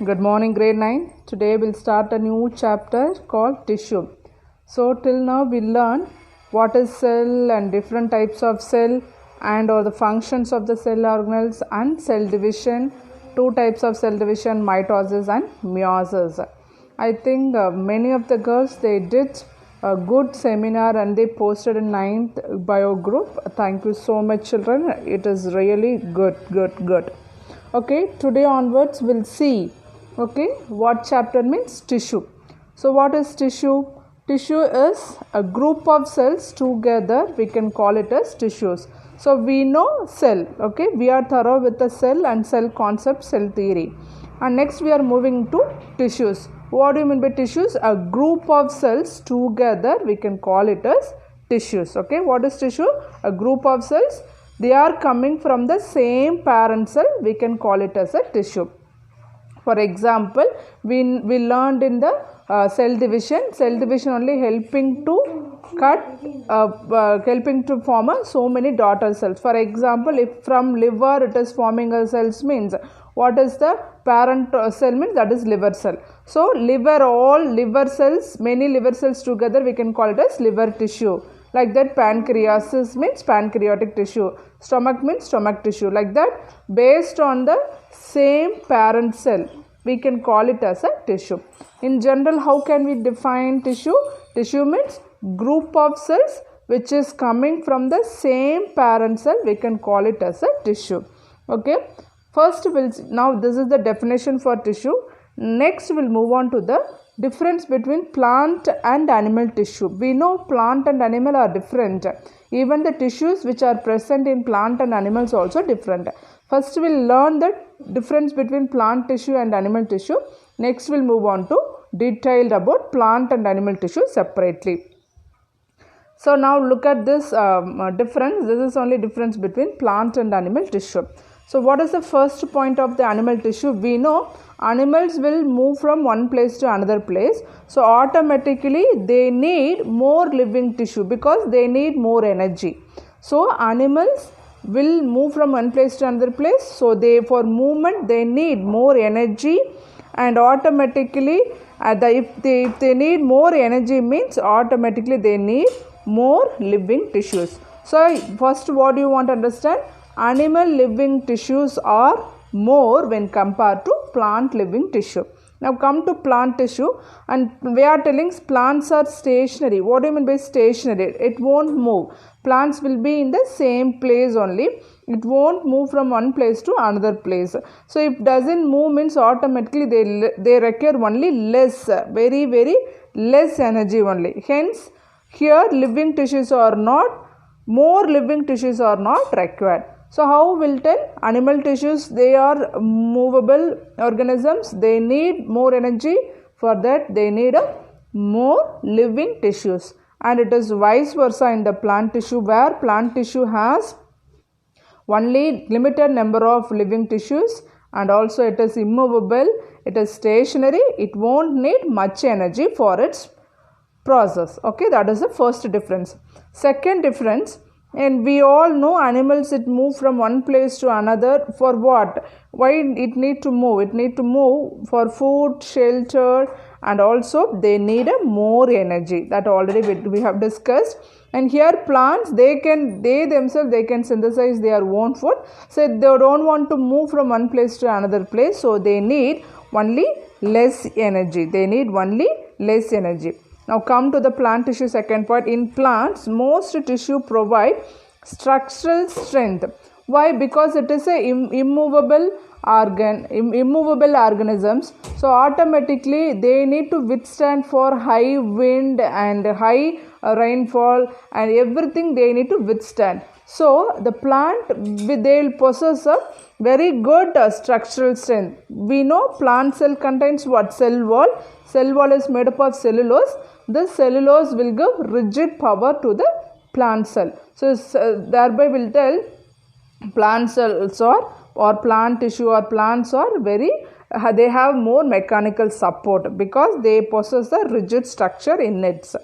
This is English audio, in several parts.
Good morning, grade 9. Today we'll start a new chapter called tissue. So till now we learned what is cell and different types of cell and or the functions of the cell organelles and cell division, two types of cell division, mitosis and meiosis. I think many of the girls, they did a good seminar and they posted in 9th bio group. Thank you so much, children. It is really good. Okay, today onwards we'll see what chapter means tissue. So what is tissue? Tissue is a group of cells together, we can call it as tissues. So we know cell, okay, we are thorough with the cell and cell concept, cell theory. And next we are moving to tissues. What do you mean by tissues? A group of cells together, we can call it as tissues. Okay, what is tissue? A group of cells, they are coming from the same parent cell, we can call it as a tissue. For example, we learned in the cell division only helping to helping to form so many daughter cells. For example, if from liver it is forming a cells means what is the parent cell means, that is liver cell. So liver, all liver cells, many liver cells together, we can call it as liver tissue. Like that, pancreases means pancreatic tissue, stomach means stomach tissue. Like that, based on the same parent cell, we can call it as a tissue. In general, how can we define tissue? Tissue means group of cells which is coming from the same parent cell, we can call it as a tissue. Okay, first now this is the definition for tissue. Next we'll move on to the difference between plant and animal tissue. We know plant and animal are different. Even the tissues which are present in plant and animals are also different. First we'll learn the difference between plant tissue and animal tissue. Next we'll move on to detailed about plant and animal tissue separately. So now look at this difference. This is only difference between plant and animal tissue. So what is the first point of the animal tissue? We know animals will move from one place to another place. So automatically they need more living tissue because they need more energy. So animals will move from one place to another place. So they, for movement, they need more energy, and automatically if they need more energy means automatically they need more living tissues. So first, what do you want to understand? Animal living tissues are more when compared to plant living tissue. Now come to plant tissue, and we are telling plants are stationary. What do you mean by stationary? It won't move. Plants will be in the same place only. It won't move from one place to another place. So if doesn't move means automatically they require only less, very less energy only. Hence here living tissues are not, more living tissues are not required. So how will tell? Animal tissues, they are movable organisms. They need more energy. For that they need more living tissues. And it is vice versa in the plant tissue, where plant tissue has only limited number of living tissues, and also it is immovable, it is stationary, it won't need much energy for its process. Okay, that is the first difference. Second difference, and we all know animals, it move from one place to another. For what? Why it need to move? It need to move for food, shelter, and also they need more energy. That already we have discussed. And here plants, they themselves can synthesize their own food. So they don't want to move from one place to another place. So they need only less energy. Now come to the plant tissue second part. In plants, most tissue provide structural strength. Why? Because it is a immovable organisms. So automatically they need to withstand for high wind and high rainfall and everything they need to withstand. So the plant, they will possess a very good structural strength. We know plant cell contains what? Cell wall. Cell wall is made up of cellulose. This cellulose will give rigid power to the plant cell. So thereby will tell plant cells or plant tissue or plants are they have more mechanical support because they possess a rigid structure in it.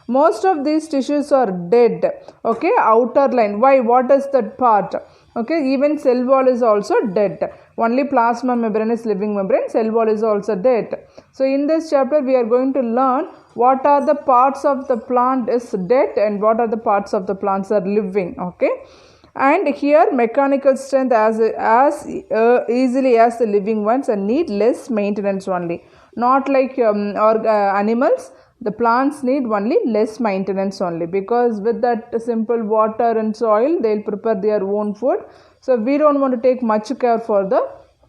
Most of these tissues are dead. Okay, outer line. Why? What is that part? Okay, even cell wall is also dead. Only plasma membrane is living membrane, cell wall is also dead. So in this chapter we are going to learn what are the parts of the plant is dead and what are the parts of the plants are living. Okay, and here mechanical strength as easily as the living ones and need less maintenance only, not like animals. The plants need only less maintenance only, because with that simple water and soil they'll prepare their own food. So we don't want to take much care for the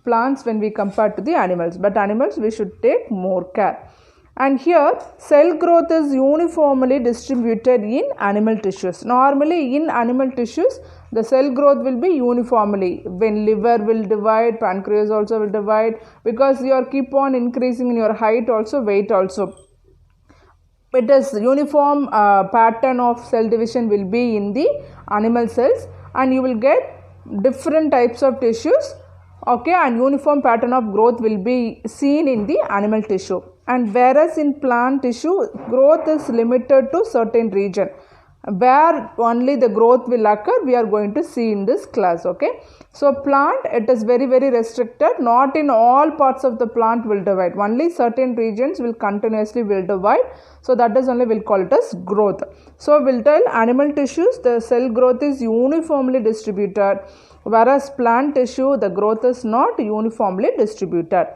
plants when we compare to the animals, but animals we should take more care. And here cell growth is uniformly distributed in animal tissues. Normally in animal tissues the cell growth will be uniformly. When liver will divide, pancreas also will divide, because you are keep on increasing in your height also, weight also. It is uniform pattern of cell division will be in the animal cells, and you will get different types of tissues. Okay, and uniform pattern of growth will be seen in the animal tissue. And whereas in plant tissue growth is limited to certain region, where only the growth will occur we are going to see in this class. Okay, so plant, it is very restricted. Not in all parts of the plant will divide, only certain regions will continuously will divide. So that is only we'll call it as growth. So we'll tell animal tissues the cell growth is uniformly distributed, whereas plant tissue the growth is not uniformly distributed.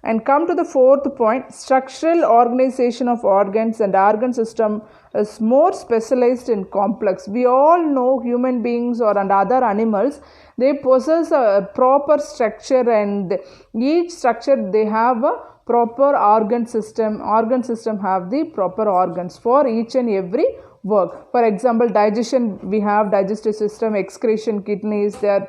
And come to the fourth point, structural organization of organs and organ system is more specialized and complex. We all know human beings and other animals, they possess a proper structure, and each structure they have a proper organ system. Organ system have the proper organs for each and every work. For example, digestion, we have digestive system, excretion, kidney is there,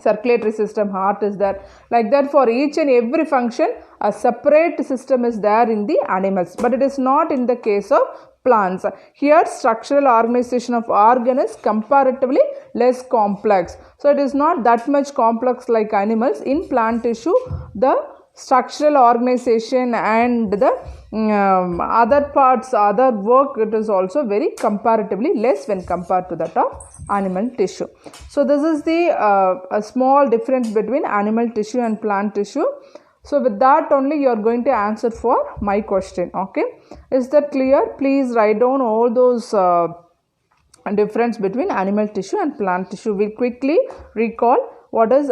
circulatory system, heart is there. Like that, for each and every function a separate system is there in the animals, but it is not in the case of plants. Here structural organization of organ is comparatively less complex, so it is not that much complex like animals. In plant tissue the structural organization and the other parts, other work, it is also very comparatively less when compared to that of animal tissue. So this is the a small difference between animal tissue and plant tissue. So with that only you are going to answer for my question. Okay, is that clear? Please write down all those difference between animal tissue and plant tissue. We quickly recall what is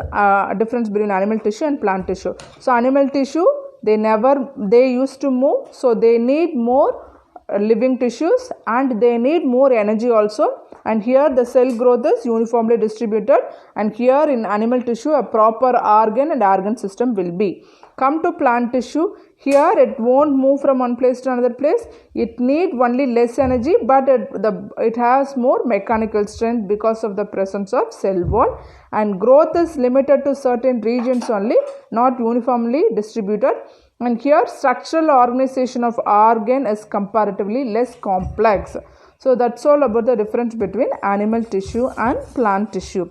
difference between animal tissue and plant tissue. So animal tissue, they used to move, so they need more living tissues and they need more energy also. And here the cell growth is uniformly distributed, and here in animal tissue a proper organ and organ system will be. Come to plant tissue, here it won't move from one place to another place, it need only less energy, but it has more mechanical strength because of the presence of cell wall, and growth is limited to certain regions only, not uniformly distributed. And here structural organization of organ is comparatively less complex. So that's all about the difference between animal tissue and plant tissue.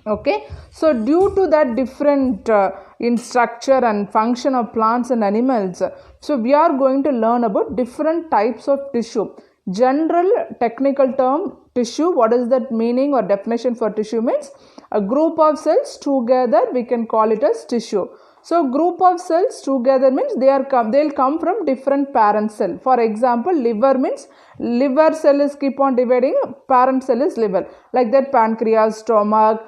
Okay, so due to that different in structure and function of plants and animals, so we are going to learn about different types of tissue. General technical term tissue, what is that meaning or definition for tissue means? A group of cells together, we can call it as tissue. So group of cells together means they'll come from different parent cell. For example, liver means liver cell is keep on dividing, parent cell is liver. Like that pancreas, stomach,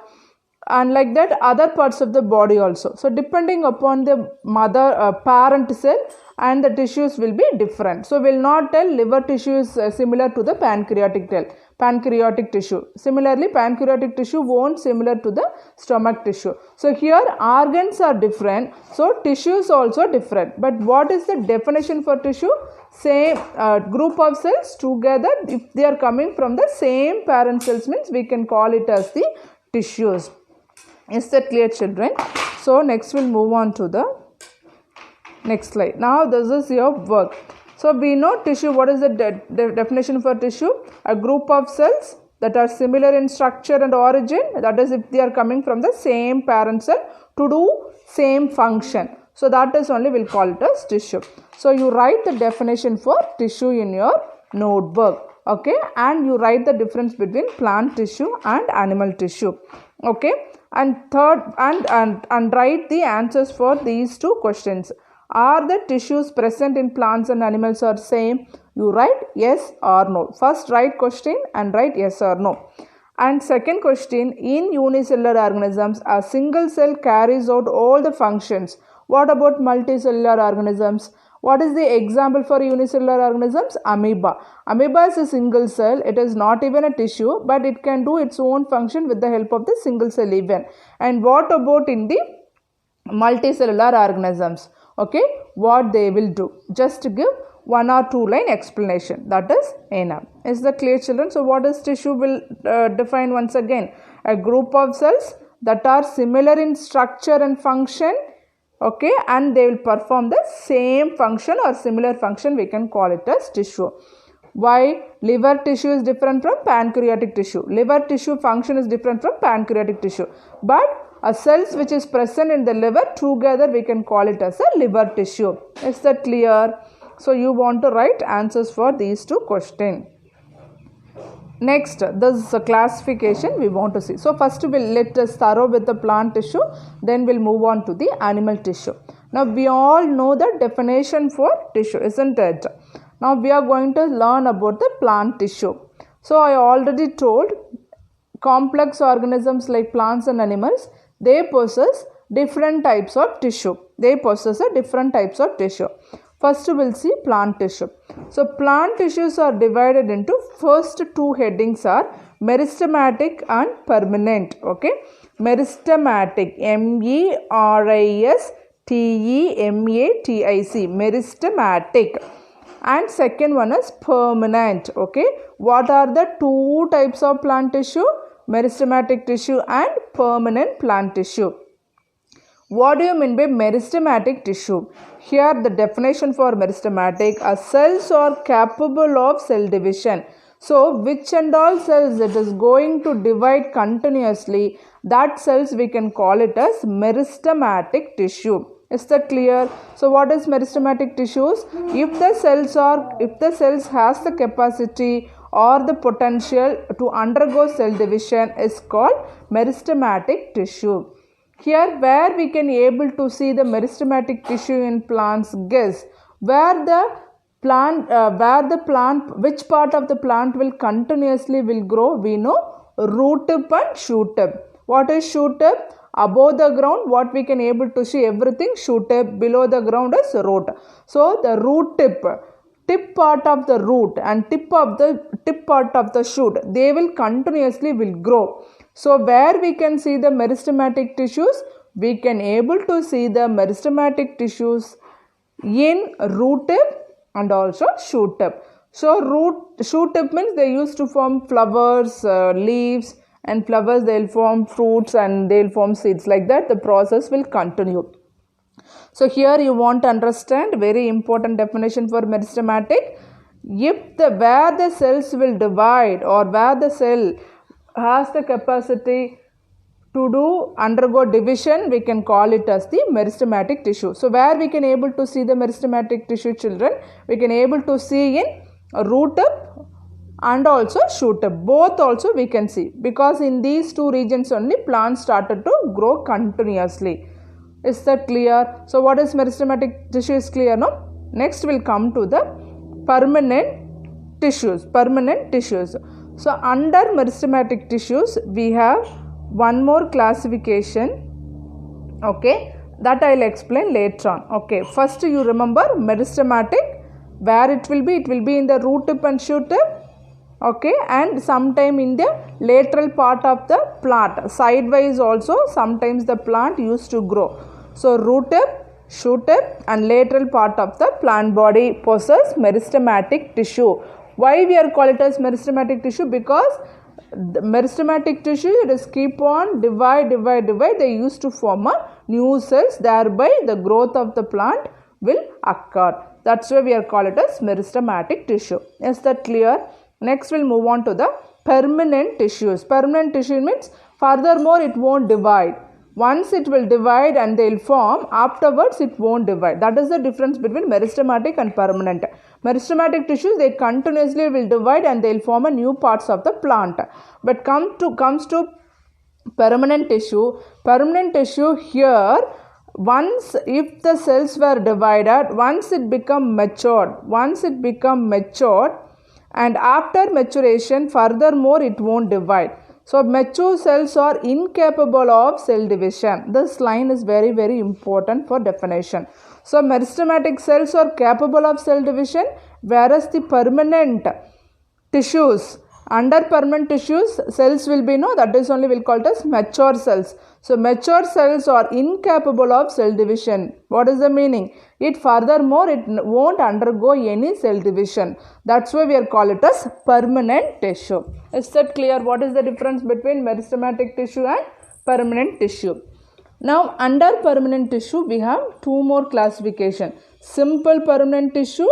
and like that other parts of the body also. So depending upon the mother parent cell, and the tissues will be different. So we'll not tell liver tissue is similar to the pancreatic tissue. Similarly, pancreatic tissue won't similar to the stomach tissue. So here organs are different, so tissues also different. But what is the definition for tissue? Same group of cells together, if they are coming from the same parent cells means we can call it as the tissues. Is that clear, children? So next we'll move on to the next slide. Now this is your work. So we know tissue. What is the definition for tissue? A group of cells that are similar in structure and origin, that is if they are coming from the same parent cell to do same function. So that is only we'll call it as tissue. So you write the definition for tissue in your notebook. Okay, and you write the difference between plant tissue and animal tissue. Okay, And third, and write the answers for these two questions. Are the tissues present in plants and animals are same? You write yes or no. First write question and write yes or no. And second question, in unicellular organisms, a single cell carries out all the functions. What about multicellular organisms? What is the example for unicellular organisms? Amoeba. Amoeba is a single cell. It is not even a tissue, but it can do its own function with the help of the single cell even. And what about in the multicellular organisms? Okay, what they will do? Just to give one or two line explanation, that is enough. Is that clear, children? So what is tissue will define once again? A group of cells that are similar in structure and function, okay, and they will perform the same function or similar function. We can call it as tissue. Why? Liver tissue is different from pancreatic tissue. Liver tissue function is different from pancreatic tissue, but a cells which is present in the liver together we can call it as a liver tissue. Is that clear? So you want to write answers for these two questions. Next, this is a classification we want to see. So first we'll let us thorough with the plant tissue, then we'll move on to the animal tissue. Now we all know the definition for tissue, isn't it? Now we are going to learn about the plant tissue. So I already told complex organisms like plants and animals, they possess different types of tissue. First we'll see plant tissue. So plant tissues are divided into first two headings are meristematic and permanent. Okay, meristematic, meristematic, meristematic, and second one is permanent. Okay, what are the two types of plant tissue? Meristematic tissue and permanent plant tissue. What do you mean by meristematic tissue? Here the definition for meristematic, cells are capable of cell division. So which and all cells it is going to divide continuously, that cells we can call it as meristematic tissue. Is that clear? So what is meristematic tissues? If the cells has the capacity or the potential to undergo cell division is called meristematic tissue. Here where we can able to see the meristematic tissue in plants, guess where the plant, which part of the plant will continuously will grow? We know root tip and shoot tip. What is shoot tip? Above the ground what we can able to see everything shoot tip, below the ground is root. So the root tip part of the root and tip part of the shoot, they will continuously will grow. So where we can see the meristematic tissues? We can able to see the meristematic tissues in root tip and also shoot tip. So shoot tip means they used to form flowers, leaves, and flowers they will form fruits and they will form seeds. Like that the process will continue. So here you want to understand very important definition for meristematic. If where the cells will divide or where the cell has the capacity to undergo division, we can call it as the meristematic tissue. So where we can able to see the meristematic tissue, children? We can able to see in root tip and also shoot tip. Both also we can see, because in these two regions only plants started to grow continuously. Is that clear? So what is meristematic tissue is clear, no? Next we'll come to the permanent tissues. So under meristematic tissues we have one more classification, okay, that I will explain later on. Okay, first you remember meristematic, where it will be in the root tip and shoot tip, okay, and sometime in the lateral part of the plant, sidewise also sometimes the plant used to grow. So root tip, shoot tip and lateral part of the plant body possess meristematic tissue. Why we are call it as meristematic tissue? Because the meristematic tissue, it is keep on divide, they used to form a new cells, thereby the growth of the plant will occur. That's why we are call it as meristematic tissue. Is that clear? Next we'll move on to the permanent tissues. Permanent tissue means furthermore it won't divide. Once it will divide and they will form, afterwards it won't divide. That is the difference between meristematic and permanent. Meristematic tissues, they continuously will divide and they will form a new parts of the plant. But comes to Permanent tissue here, once if the cells were divided, once it become matured, and after maturation furthermore it won't divide. So mature cells are incapable of cell division. This line is very, very important for definition. So meristematic cells are capable of cell division, whereas the permanent tissues, under permanent tissues, cells will be that is only we'll call it as mature cells. So mature cells are incapable of cell division. What is the meaning? It furthermore it won't undergo any cell division. That's why we are call it as permanent tissue. Is that clear? What is the difference between meristematic tissue and permanent tissue? Now under permanent tissue we have two more classification: simple permanent tissue,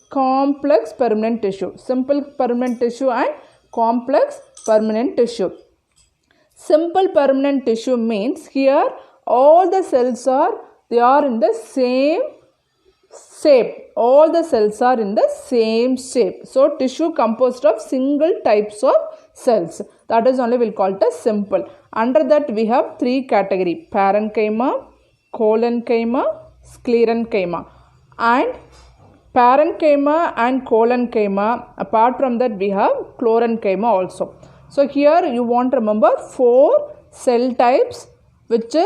complex permanent tissue. Simple permanent tissue and complex permanent tissue. Simple permanent tissue means here all the cells are in the same shape. All the cells are in the same shape. So tissue composed of single types of cells. That is only we'll call it as simple. Under that we have three category: parenchyma, collenchyma, sclerenchyma. And parenchyma and collenchyma, apart from that we have chlorenchyma also. So here you want to remember four cell types which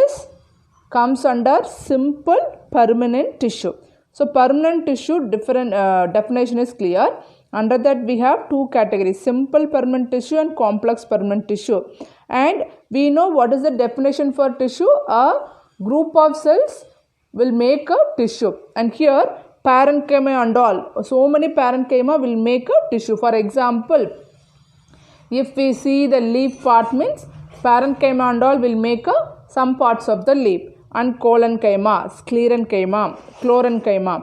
comes under simple permanent tissue. So permanent tissue different definition is clear. Under that we have two categories: simple permanent tissue and complex permanent tissue. And we know what is the definition for tissue. A group of cells will make a tissue. And here parenchyma and all, so many parenchyma will make a tissue. For example, if we see the leaf part means parenchyma and all will make some parts of the leaf. And collenchyma, sclerenchyma, chlorenchyma.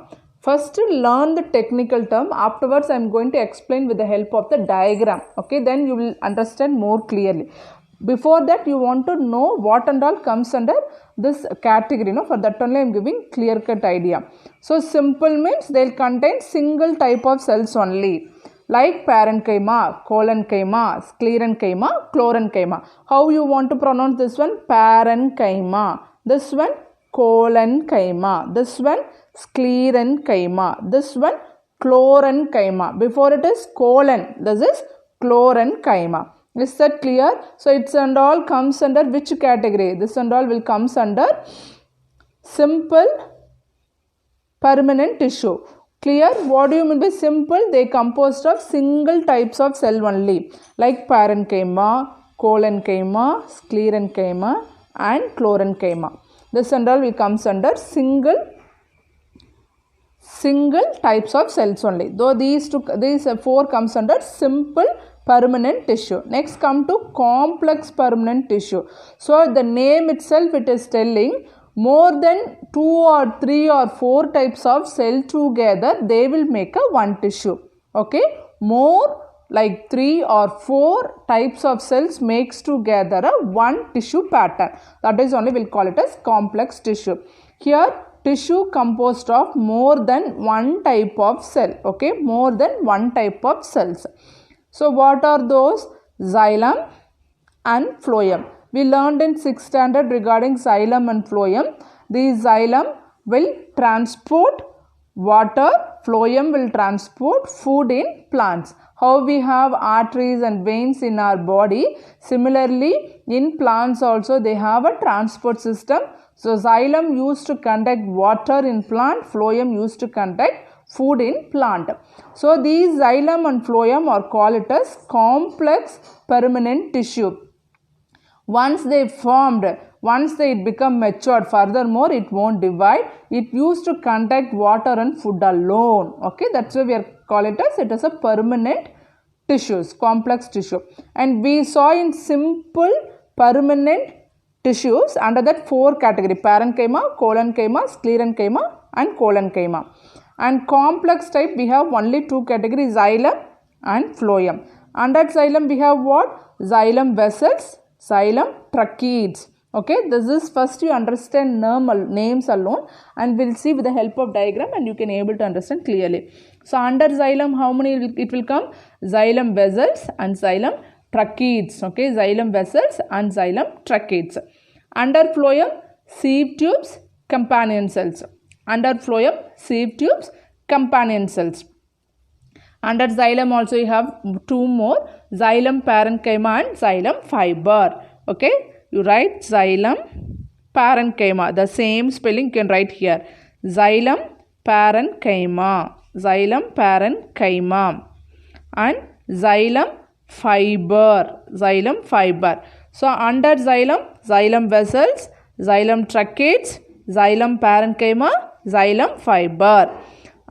First learn the technical term. Afterwards I am going to explain with the help of the diagram. Okay, then you will understand more clearly. Before that you want to know what and all comes under this category. For that only I am giving clear cut idea. So simple means they will contain single type of cells only, like parenchyma, collenchyma, sclerenchyma, chlorenchyma. How you want to pronounce this one? Parenchyma. This one collenchyma. This one sclerenchyma. This one chlorenchyma. Before it is colon, this is chlorenchyma. Is that clear? So it's and all comes under which category? This and all will comes under simple permanent tissue. Clear? What do you mean by simple? They composed of single types of cell only, like parenchyma, collenchyma, sclerenchyma and chlorenchyma. This and all will comes under single types of cells only. Though these four comes under simple permanent tissue. Next come to complex permanent tissue. So the name itself it is telling more than 2 or 3 or 4 types of cell together they will make a one tissue. Okay, more like 3 or 4 types of cells makes together a one tissue pattern. That is only we'll call it as complex tissue. Here tissue composed of more than one type of cell. Okay, more than one type of cells. So what are those? Xylem and phloem. We learned in 6th standard regarding xylem and phloem. The xylem will transport water, phloem will transport food in plants. How we have arteries and veins in our body, similarly in plants also they have a transport system. So xylem used to conduct water in plant, phloem used to conduct food in plant. So these xylem and phloem are called as complex permanent tissue. Once they formed, once they become matured, furthermore it won't divide. It used to conduct water and food alone. Okay, that's why we are call it as a permanent tissues, complex tissue. And we saw in simple permanent tissues under that 4 category: parenchyma, collenchyma, sclerenchyma and collenchyma. And complex type we have only 2 categories: xylem and phloem. Under xylem we have what? Xylem vessels, xylem tracheids. Okay, this is first you understand names alone, and we'll see with the help of diagram and you can able to understand clearly. So under xylem how many it will come? Xylem vessels and xylem tracheids. Okay, xylem vessels and xylem tracheids. Under phloem, sieve tubes, companion cells. Under phloem, sieve tubes, companion cells. Under xylem also you have two more, xylem parenchyma and xylem fiber. Okay, you write xylem parenchyma, the same spelling you can write here, xylem parenchyma, xylem parenchyma, and xylem fiber, xylem fiber. So under xylem, xylem vessels, xylem tracheids, xylem parenchyma, xylem fiber.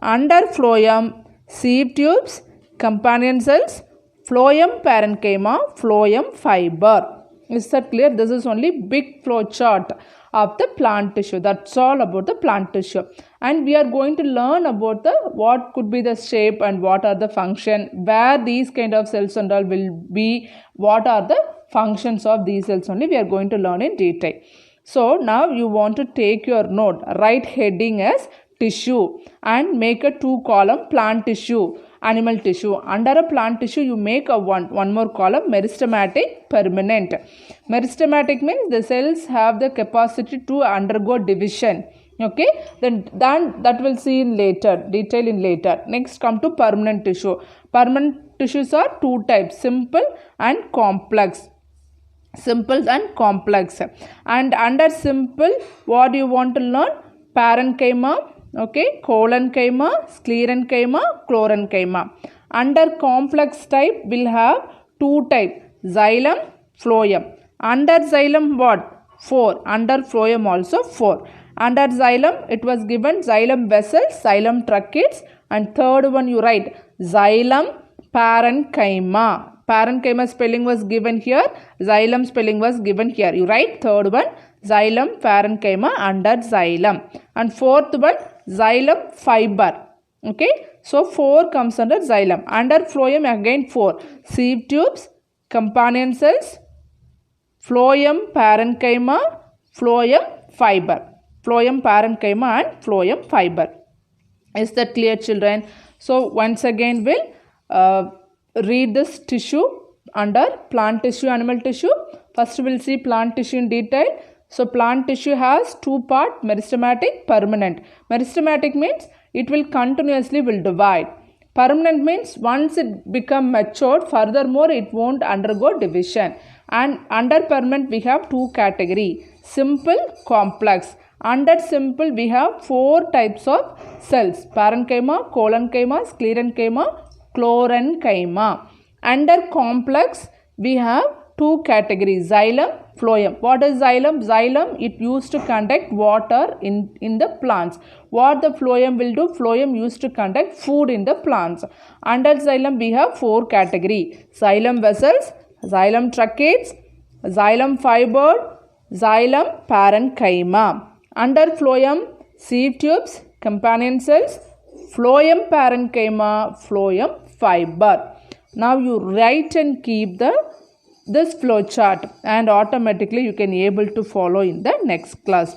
Under phloem, sieve tubes, companion cells, phloem parenchyma, phloem fiber. Is that clear? This is only big flow chart of the plant tissue. That's all about the plant tissue. And we are going to learn about the what could be the shape and what are the function, where these kind of cells and all will be, what are the functions of these cells only we are going to learn in detail. So now you want to take your note, write heading as tissue and make a 2-column plant tissue, animal tissue. Under a plant tissue you make a one more column, meristematic, permanent. Meristematic means the cells have the capacity to undergo division. Okay, then that will see in later, detail in later. Next come to permanent tissue. Permanent tissues are two types, simple and complex. Simple and complex. And under simple, what do you want to learn? Parenchyma, okay, collenchyma, sclerenchyma, chlorenchyma. Under complex type, we'll have two types, xylem, phloem. Under xylem, what? 4. Under phloem also 4. Under xylem, it was given xylem vessels, xylem tracheids, and third one you write xylem parenchyma. Parenchyma spelling was given here, xylem spelling was given here. You write third one, xylem parenchyma under xylem. And fourth one, xylem fiber. Okay, so 4 comes under xylem. Under phloem again 4, sieve tubes, companion cells, phloem parenchyma, phloem fiber. Phloem parenchyma and phloem fiber. Is that clear, children? So once again we'll read this tissue under plant tissue, animal tissue. First we'll see plant tissue in detail. So plant tissue has two parts, meristematic, permanent. Meristematic means it will continuously will divide. Permanent means once it become matured, furthermore it won't undergo division. And under permanent we have two categories, simple, complex. Under simple we have 4 types of cells, parenchyma, collenchyma, sclerenchyma, chlorenchyma. Under complex we have 2 categories, xylem, phloem. What is xylem? Xylem, it used to conduct water in the plants. What the phloem will do? Phloem used to conduct food in the plants. Under xylem we have 4 categories, xylem vessels, xylem tracheids, xylem fiber, xylem parenchyma. Under phloem, sieve tubes, companion cells, phloem parenchyma, phloem fiber. Now you write and keep this flow chart and automatically you can able to follow in the next class.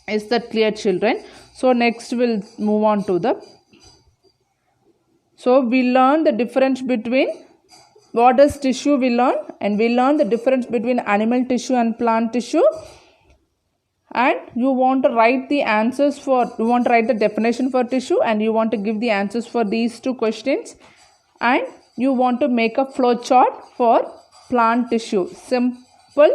Is that clear, children? So next we'll move on to so we learn the difference between what is tissue we learn, and we learn the difference between animal tissue and plant tissue. And you want to write the answers you want to write the definition for tissue and you want to give the answers for these 2 questions. And you want to make a flow chart for plant tissue, simple,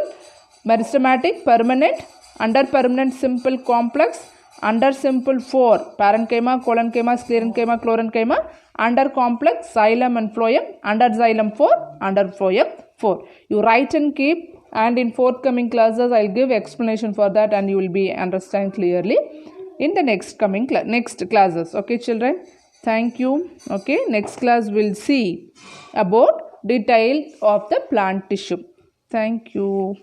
meristematic, permanent, under permanent, simple, complex, under simple 4, parenchyma, collenchyma, sclerenchyma, chlorenchyma, under complex, xylem and phloem, under xylem 4, under phloem 4. You write and keep, and in forthcoming classes I'll give explanation for that and you will be understand clearly in the next classes. Okay, children? Thank you. Okay, next class we'll see about detail of the plant tissue. Thank you.